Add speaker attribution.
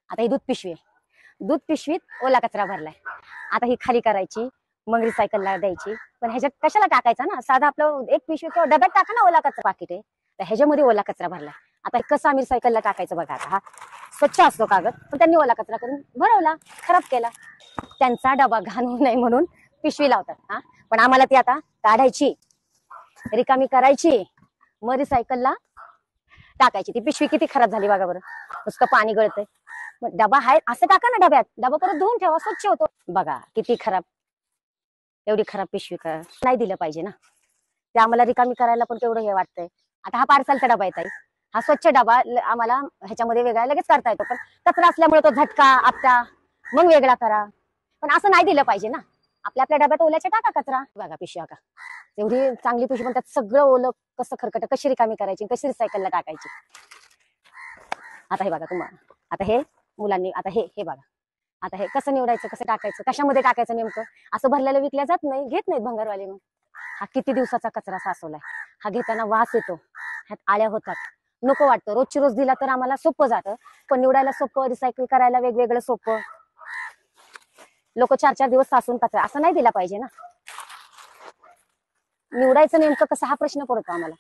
Speaker 1: आता ही दूध पिशवी आहे, दूध पिशवीत ओला कचरा भरलाय. आता ही खाली करायची, मग रिसायकलला द्यायची. पण ह्याच्यात कशाला टाकायचा ना, साधा आपलं एक पिशवी किंवा डब्यात टाका ना ओला कचरा, पाकिट आहे तर ह्याच्यामध्ये ओला कचरा भरलाय. आता कसं आम्ही रिसायकलला टाकायचं बघा. आता हा स्वच्छ असतो कागद, पण त्यांनी ओला कचरा करून भरवला, खराब केला. त्यांचा डबा घाण होऊ नये म्हणून पिशवी लावतात. हा पण आम्हाला ती आता काढायची, रिकामी करायची, मग रिसायकलला टाकायची. ती पिशवी किती खराब झाली बघा बरं, नुसतं पाणी गळतंय. मग डबा आहे असं टाका ना डब्यात, डबा परत धुवून ठेवा, स्वच्छ होतो. बघा किती खराब, एवढी खराब पिशवी का नाही दिलं पाहिजे ना. ते आम्हाला रिकामी करायला पण तेवढं हे वाटतंय. आता हा पार्सलचा डबा येत आहे, हा स्वच्छ डबा आम्हाला ह्याच्यामध्ये वेगळा लगेच करता येतो, पण कचरा असल्यामुळे तो झटका आपटा, मग वेगळा करा. पण असं नाही दिलं पाहिजे ना. आपल्या आपल्या डब्यात ओल्याच्या टाका कचरा. बघा पिशवी का एवढी चांगली पिशवी, पण त्यात सगळं ओलं कसं खरकट, कशी रिकामी करायची, कशी रिसायकलला टाकायची. आता हे बघा तुम्हाला, आता हे मुलांनी, आता हे बघा, आता हे कसं निवडायचं, कसं टाकायचं, कशामध्ये टाकायचं नेमकं. असं भरलेलं विकल्या जात नाही, घेत नाहीत भंगारवाले. मग हा किती दिवसाचा कचरा साचवलाय, हा घेताना वास येतो, ह्यात आळ्या होतात, नको वाटतं. रोजची रोज दिला तर आम्हाला सोपं जातं, पण निवडायला सोपं, रिसायकल करायला वेगवेगळं सोपं. लोक 4-4 दिवस साचून कचरा असं नाही दिला पाहिजे ना. निवडायचं नेमकं कसं हा प्रश्न पडतो आम्हाला.